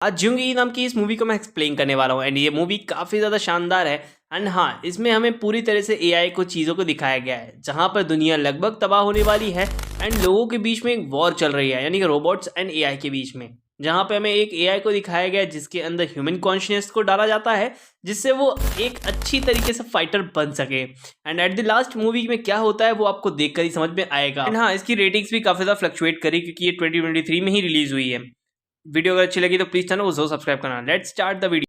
आज जुंग ई नाम की इस मूवी को मैं एक्सप्लेन करने वाला हूँ एंड ये मूवी काफ़ी ज़्यादा शानदार है। एंड हाँ, इसमें हमें पूरी तरह से एआई को चीज़ों को दिखाया गया है जहाँ पर दुनिया लगभग तबाह होने वाली है एंड लोगों के बीच में एक वॉर चल रही है, यानी कि रोबोट्स एंड एआई के बीच में। जहाँ पे हमें एक एआई को दिखाया गया है जिसके अंदर ह्यूमन कॉन्शियस को डाला जाता है जिससे वो एक अच्छी तरीके से फाइटर बन सके। And at the last movie में क्या होता है वो आपको देखकर ही समझ में आएगा। एंड हाँ, इसकी रेटिंग्स भी काफ़ी ज़्यादा फ्लक्चुएट करी क्योंकि ये 2023 में ही रिलीज हुई है। वीडियो अगर अच्छी लगी तो प्लीज चैनल को जरूर सब्सक्राइब करना। Let's start the video.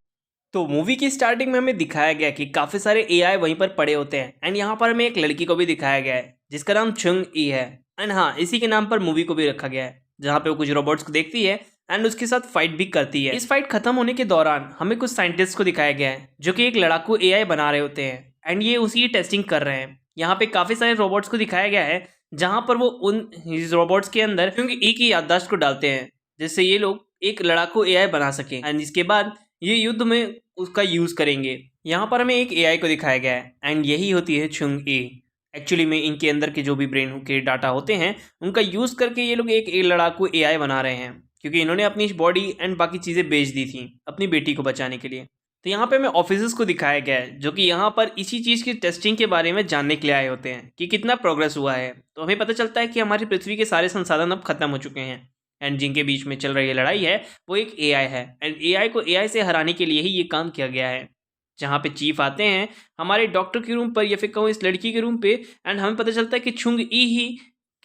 तो मूवी की स्टार्टिंग में हमें दिखाया गया कि काफी सारे एआई वहीं पर पड़े होते हैं एंड यहाँ पर हमें एक लड़की को भी दिखाया गया है जिसका नाम चुंग ई है। एंड हाँ, इसी के नाम पर मूवी को भी रखा गया है जहाँ पे वो कुछ रोबोट्स को देखती है एंड उसके साथ फाइट भी करती है। इस फाइट खत्म होने के दौरान हमें कुछ साइंटिस्ट को दिखाया गया है जो कि एक लड़ाकू एआई बना रहे होते हैं एंड ये उसी की टेस्टिंग कर रहे हैं। यहाँ पे काफी सारे रोबोट्स को दिखाया गया है जहाँ पर वो उन रोबोट्स के अंदर क्योंकि एक ही याददाश्त को डालते हैं जिससे ये लोग एक लड़ाकू एआई बना सके एंड इसके बाद ये युद्ध में उसका यूज करेंगे। यहाँ पर हमें एक एआई को दिखाया गया है एंड यही होती है चुंग ए। एक्चुअली में इनके अंदर के जो भी ब्रेन के डाटा होते हैं उनका यूज करके ये लोग एक लड़ाकू एआई बना रहे हैं क्योंकि इन्होंने अपनी बॉडी एंड बाकी चीजें बेच दी थी अपनी बेटी को बचाने के लिए। तो यहाँ पे हमें ऑफिसर्स को दिखाया गया है जो कि यहाँ पर इसी चीज़ की टेस्टिंग के बारे में जानने के लिए आए होते हैं कि कितना प्रोग्रेस हुआ है। तो हमें पता चलता है कि हमारी पृथ्वी के सारे संसाधन अब खत्म हो चुके हैं एंड जिनके बीच में चल रही लड़ाई है वो एक एआई है एंड एआई को एआई से हराने के लिए ही ये काम किया गया है। जहाँ पे चीफ आते हैं हमारे डॉक्टर के रूम पर या फिर कहूँ इस लड़की के रूम पे एंड हमें पता चलता है कि चुंग ई ही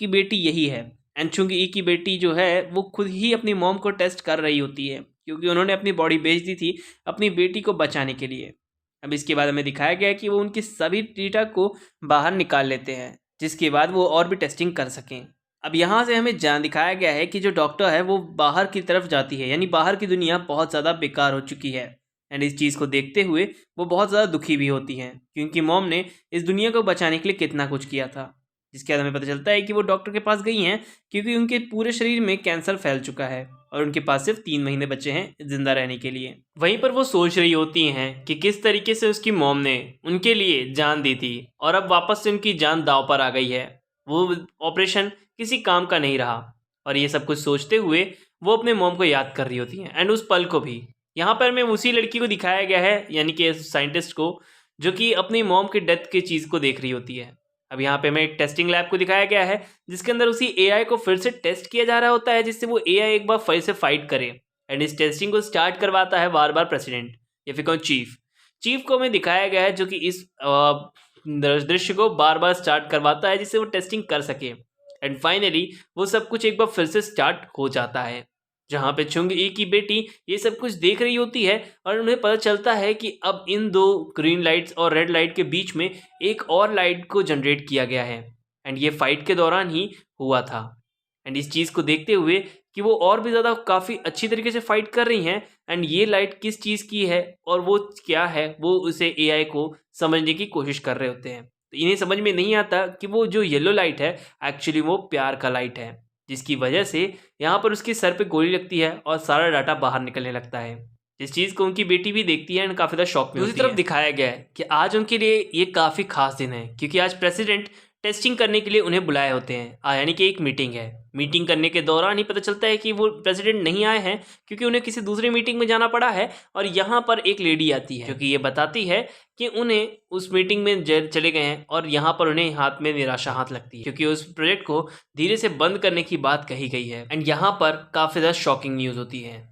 की बेटी यही है। एंड चुंग ई की बेटी जो है वो खुद ही अपनी मॉम को टेस्ट कर रही होती है क्योंकि उन्होंने अपनी बॉडी बेच दी थी अपनी बेटी को बचाने के लिए। अब इसके बाद हमें दिखाया गया कि वो उनके सभी डेटा को बाहर निकाल लेते हैं जिसके बाद वो और भी टेस्टिंग कर सकें। अब यहाँ से हमें जान दिखाया गया है कि जो डॉक्टर है वो बाहर की तरफ जाती है, यानी बाहर की दुनिया बहुत ज़्यादा बेकार हो चुकी है एंड इस चीज़ को देखते हुए वो बहुत ज़्यादा दुखी भी होती हैं क्योंकि मॉम ने इस दुनिया को बचाने के लिए कितना कुछ किया था। जिसके बाद हमें पता चलता है कि वो डॉक्टर के पास गई हैं क्योंकि उनके पूरे शरीर में कैंसर फैल चुका है और उनके पास सिर्फ 3 महीने बचे हैं जिंदा रहने के लिए। वहीं पर वो सोच रही होती हैं कि किस तरीके से उसकी मॉम ने उनके लिए जान दी थी और अब वापस से उनकी जान दांव पर आ गई है। वो ऑपरेशन किसी काम का नहीं रहा और ये सब कुछ सोचते हुए वो अपने मॉम को याद कर रही होती हैं एंड उस पल को भी। यहाँ पर हमें उसी लड़की को दिखाया गया है, यानी कि साइंटिस्ट को, जो कि अपनी मॉम के डेथ की चीज़ को देख रही होती है। अब यहाँ पे हमें एक टेस्टिंग लैब को दिखाया गया है जिसके अंदर उसी एआई को फिर से टेस्ट किया जा रहा होता है जिससे वो एआई एक बार फिर से फाइट करे एंड इस टेस्टिंग को स्टार्ट करवाता है बार बार प्रेसिडेंट या फिर कौन चीफ को हमें दिखाया गया है जो कि इस दृश्य को बार बार स्टार्ट करवाता है जिससे वो टेस्टिंग कर सके एंड फाइनली वो सब कुछ एक बार फिर से स्टार्ट हो जाता है। जहाँ पे चुंग ई की बेटी ये सब कुछ देख रही होती है और उन्हें पता चलता है कि अब इन दो ग्रीन लाइट्स और रेड लाइट के बीच में एक और लाइट को जनरेट किया गया है एंड ये फाइट के दौरान ही हुआ था। एंड इस चीज़ को देखते हुए कि वो और भी ज़्यादा काफ़ी अच्छी तरीके से फाइट कर रही हैं एंड ये लाइट किस चीज़ की है और वो क्या है वो उसे एआई को समझने की कोशिश कर रहे होते हैं। तो इन्हें समझ में नहीं आता कि वो जो येलो लाइट है एक्चुअली वो प्यार का लाइट है जिसकी वजह से यहाँ पर उसके सर पे गोली लगती है और सारा डाटा बाहर निकलने लगता है। इस चीज़ को उनकी बेटी भी देखती है एंड काफ़ी ज़्यादा शॉक में होती है। दूसरी तरफ दिखाया गया है कि आज उनके लिए ये काफ़ी खास दिन है क्योंकि आज प्रेसिडेंट टेस्टिंग करने के लिए उन्हें बुलाए होते हैं, यानी कि एक मीटिंग है। मीटिंग करने के दौरान ही पता चलता है कि वो प्रेसिडेंट नहीं आए हैं क्योंकि उन्हें किसी दूसरी मीटिंग में जाना पड़ा है और यहाँ पर एक लेडी आती है जो कि ये बताती है कि उन्हें उस मीटिंग में चले गए हैं और यहाँ पर उन्हें हाथ में निराशा हाथ लगती है क्योंकि उस प्रोजेक्ट को धीरे से बंद करने की बात कही गई है। एंड यहाँ पर काफ़ी ज़्यादा शॉकिंग न्यूज़ होती है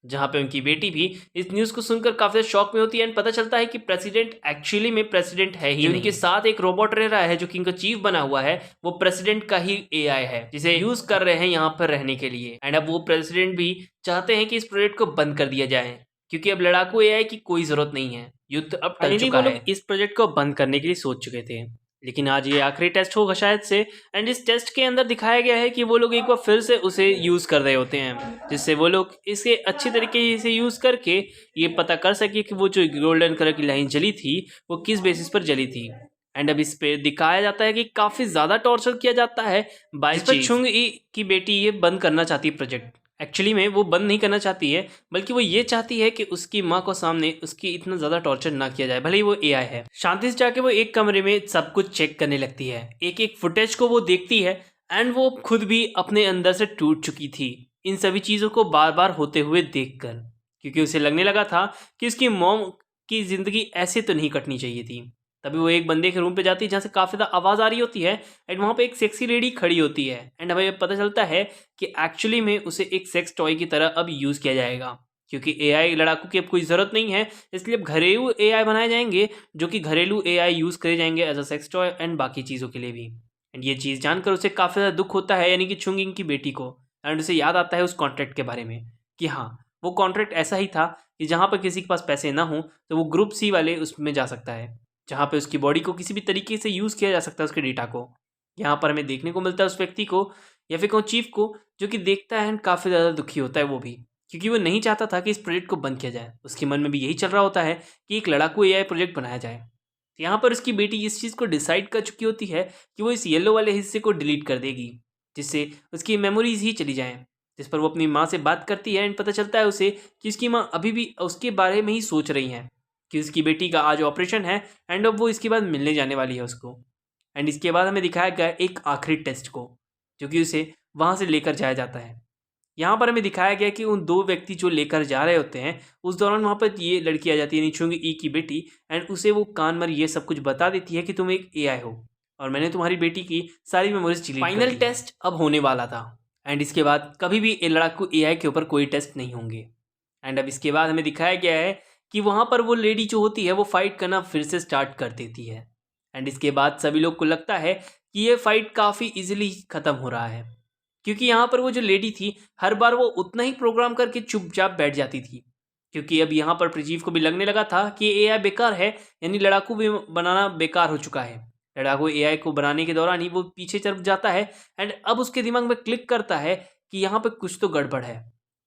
जहाँ पे उनकी बेटी भी इस न्यूज़ को सुनकर काफ़ी ज़्यादा शॉक में होती है एंड पता चलता है कि प्रेसिडेंट एक्चुअली में प्रेसिडेंट है ही नहीं। उनके साथ एक रोबोट रह रहा है जो कि इनका चीफ बना हुआ है, वो प्रेसिडेंट का ही एआई है जिसे यूज कर रहे हैं यहाँ पर रहने के लिए। एंड अब वो प्रेसिडेंट भी चाहते हैं कि इस प्रोजेक्ट को बंद कर दिया जाए क्योंकि अब लड़ाकू एआई की कोई जरूरत नहीं है, युद्ध अब टल चुका है। इस प्रोजेक्ट को बंद करने के लिए सोच चुके थे लेकिन आज ये आखिरी टेस्ट होगा शायद से एंड इस टेस्ट के अंदर दिखाया गया है कि वो लोग एक बार फिर से उसे यूज़ कर रहे होते हैं जिससे वो लोग इसे अच्छी तरीके से यूज़ करके ये पता कर सके कि वो जो गोल्डन कलर की लाइन जली थी वो किस बेसिस पर जली थी। एंड अब इस पे दिखाया जाता है कि काफ़ी ज़्यादा टॉर्चर किया जाता है बाय चुंग ई की बेटी ये बंद करना चाहती है प्रोजेक्ट। एक्चुअली में वो बंद नहीं करना चाहती है बल्कि वो ये चाहती है कि उसकी माँ को सामने उसकी इतना ज़्यादा टॉर्चर ना किया जाए, भले ही वो एआई है। शांति से जाके वो एक कमरे में सब कुछ चेक करने लगती है, एक एक फुटेज को वो देखती है एंड वो खुद भी अपने अंदर से टूट चुकी थी इन सभी चीज़ों को बार बार होते हुए देखकर। क्योंकि उसे लगने लगा था कि उसकी मॉम की ज़िंदगी ऐसे तो नहीं कटनी चाहिए थी। तभी वो एक बंदे के रूम पे जाती है जहाँ से काफ़ी ज़्यादा आवाज़ आ रही होती है एंड वहाँ पे एक सेक्सी लेडी खड़ी होती है एंड हमें पता चलता है कि एक्चुअली में उसे एक सेक्स टॉय की तरह अब यूज़ किया जाएगा, क्योंकि एआई लड़ाकू की अब कोई ज़रूरत नहीं है। इसलिए अब घरेलू एआई बनाए जाएंगे जो कि घरेलू एआई यूज़ करे जाएंगे as a sex toy and बाकी चीज़ों के लिए भी। एंड ये चीज़ जानकर उसे काफ़ी ज़्यादा दुख होता है, यानी कि चुंगिंग की बेटी को। एंड उसे याद आता है उस कॉन्ट्रैक्ट के बारे में कि हाँ, वो कॉन्ट्रैक्ट ऐसा ही था कि जहाँ पर किसी के पास पैसे ना हों तो वो ग्रुप सी वाले उसमें जा सकता है, जहाँ पे उसकी बॉडी को किसी भी तरीके से यूज़ किया जा सकता है उसके डेटा को। यहाँ पर हमें देखने को मिलता है उस व्यक्ति को या फिर कहूँ चीफ को, जो कि देखता है एंड काफ़ी ज़्यादा दुखी होता है वो भी, क्योंकि वो नहीं चाहता था कि इस प्रोजेक्ट को बंद किया जाए। उसके मन में भी यही चल रहा होता है कि एक लड़ाकू एआई प्रोजेक्ट बनाया जाए। तो यहाँ पर उसकी बेटी इस चीज़ को डिसाइड कर चुकी होती है कि वो इस येलो वाले हिस्से को डिलीट कर देगी, जिससे उसकी मेमोरीज ही चली जाएं। जिस पर वो अपनी माँ से बात करती है एंड पता चलता है उसे कि उसकी माँ अभी भी उसके बारे में ही सोच रही हैं कि उसकी बेटी का आज ऑपरेशन है एंड अब वो इसके बाद मिलने जाने वाली है उसको। एंड इसके बाद हमें दिखाया गया एक आखिरी टेस्ट को, जो कि उसे वहाँ से लेकर जाया जाता है। यहाँ पर हमें दिखाया गया कि उन दो व्यक्ति जो लेकर जा रहे होते हैं उस दौरान वहाँ पर ये लड़की आ जाती है चुंग ई की बेटी एंड उसे वो कान मर ये सब कुछ बता देती है कि तुम एक एआई हो और मैंने तुम्हारी बेटी की सारी मेमोरीज डिलीट कर दी। फाइनल टेस्ट अब होने वाला था एंड इसके बाद कभी भी लड़ाकू एआई के ऊपर कोई टेस्ट नहीं होंगे। एंड अब इसके बाद हमें दिखाया गया है कि वहाँ पर वो लेडी जो होती है वो फाइट करना फिर से स्टार्ट कर देती है। एंड इसके बाद सभी लोग को लगता है कि ये फाइट काफ़ी इजीली ख़त्म हो रहा है, क्योंकि यहाँ पर वो जो लेडी थी हर बार वो उतना ही प्रोग्राम करके चुपचाप बैठ जाती थी, क्योंकि अब यहाँ पर प्रजीव को भी लगने लगा था कि एआई बेकार है, यानी लड़ाकू भी बनाना बेकार हो चुका है। लड़ाकू एआई को बनाने के दौरान ही वो पीछे चल जाता है एंड अब उसके दिमाग में क्लिक करता है कि यहाँ पर कुछ तो गड़बड़ है,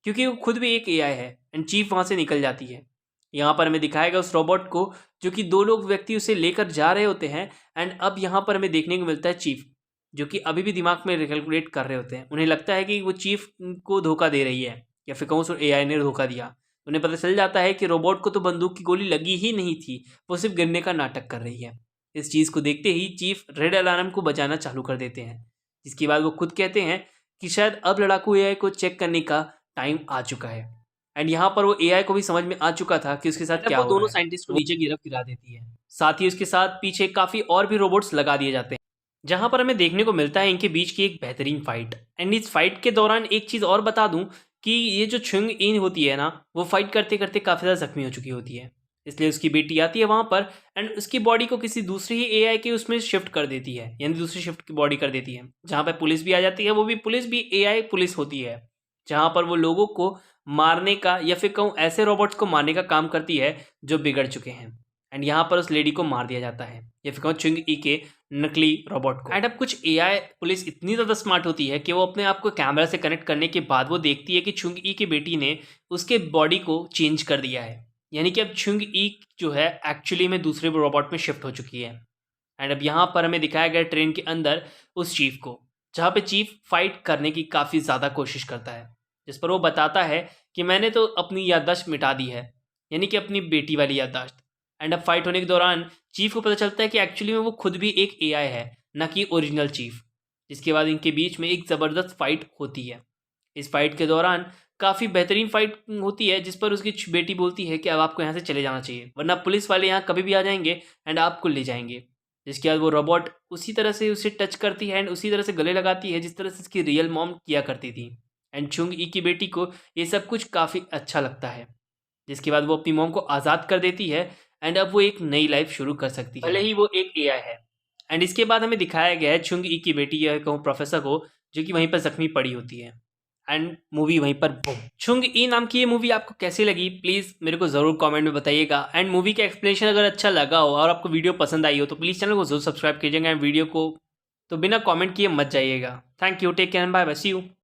क्योंकि वो खुद भी एक एआई है। एंड चीफ वहाँ से निकल जाती है। यहाँ पर हमें दिखाएगा उस रोबोट को, जो कि दो लोग व्यक्ति उसे लेकर जा रहे होते हैं। एंड अब यहाँ पर हमें देखने को मिलता है चीफ, जो कि अभी भी दिमाग में रिकैलकुलेट कर रहे होते हैं। उन्हें लगता है कि वो चीफ को धोखा दे रही है या फिर कहूँ सो एआई ने धोखा दिया। उन्हें पता चल जाता है कि रोबोट को तो बंदूक की गोली लगी ही नहीं थी, वो सिर्फ गिरने का नाटक कर रही है। इस चीज़ को देखते ही चीफ रेड अलार्म को बजाना चालू कर देते हैं, जिसके बाद वो खुद कहते हैं कि शायद अब लड़ाकू एआई को चेक करने का टाइम आ चुका है। एंड यहाँ पर वो एआई को भी समझ में आ चुका था कि उसके साथ क्या हो रहा है। दोनों साइंटिस्ट को नीचे गिरा देती है। साथ ही उसके साथ पीछे काफ़ी और भी रोबोट्स लगा दिए जाते हैं, जहां पर हमें देखने को मिलता है इनके बीच की एक बेहतरीन फाइट। एंड इस फाइट के दौरान एक चीज़ और बता दूं कि ये जो चुंग इन होती है ना, वो फाइट करते करते काफ़ी ज़्यादा जख्मी हो चुकी होती है। इसलिए उसकी बेटी आती है वहाँ पर एंड उसकी बॉडी को किसी दूसरी ही एआई के उसमें शिफ्ट कर देती है, यानी दूसरी शिफ्ट की बॉडी कर देती है, जहाँ पर पुलिस भी आ जाती है। वो भी पुलिस भी एआई पुलिस होती है, जहाँ पर वो लोगों को मारने का या फिर कहूँ ऐसे रोबोट्स को मारने का काम करती है जो बिगड़ चुके हैं। एंड यहाँ पर उस लेडी को मार दिया जाता है या फिर कहूँ चुंग ई के नकली रोबोट को। एंड अब कुछ एआई पुलिस इतनी ज़्यादा स्मार्ट होती है कि वो अपने आप को कैमरा से कनेक्ट करने के बाद वो देखती है कि चुंग ई की बेटी ने उसके बॉडी को चेंज कर दिया है, यानी कि अब चुंग ई जो है एक्चुअली में दूसरे रोबोट में शिफ्ट हो चुकी है। एंड अब यहाँ पर हमें दिखाया गया ट्रेन के अंदर उस चीफ को, जहाँ पे चीफ फाइट करने की काफ़ी ज़्यादा कोशिश करता है, जिस पर वो बताता है कि मैंने तो अपनी याददाश्त मिटा दी है, यानी कि अपनी बेटी वाली याददाश्त। एंड अब फाइट होने के दौरान चीफ को पता चलता है कि एक्चुअली में वो खुद भी एक एआई है, ना कि ओरिजिनल चीफ। जिसके बाद इनके बीच में एक ज़बरदस्त फाइट होती है। इस फाइट के दौरान काफ़ी बेहतरीन फाइट होती है, जिस पर उसकी बेटी बोलती है कि अब आपको यहाँ से चले जाना चाहिए, वरना पुलिस वाले यहाँ कभी भी आ जाएंगे एंड आपको ले जाएंगे। जिसके बाद वो रोबोट उसी तरह से उसे टच करती है एंड उसी तरह से गले लगाती है जिस तरह से इसकी रियल मॉम किया करती थी। एंड चुंग ई की बेटी को ये सब कुछ काफ़ी अच्छा लगता है, जिसके बाद वो अपनी मॉम को आज़ाद कर देती है एंड अब वो एक नई लाइफ शुरू कर सकती है, भले ही वो एक एआई है। एंड इसके बाद हमें दिखाया गया है चुंग ई की बेटी या कहूँ प्रोफेसर को, जो कि वहीं पर जख्मी पड़ी होती है। एंड मूवी वहीं पर बूम। चुंग ई नाम की ये मूवी आपको कैसी लगी प्लीज़ मेरे को ज़रूर कमेंट में बताइएगा। एंड मूवी का एक्सप्लेनेशन अगर अच्छा लगा हो और आपको वीडियो पसंद आई हो तो प्लीज़ चैनल को जरूर सब्सक्राइब कीजिएगा एंड वीडियो को तो बिना कमेंट किए मत जाइएगा। Thank you, take care, bye bye, see you.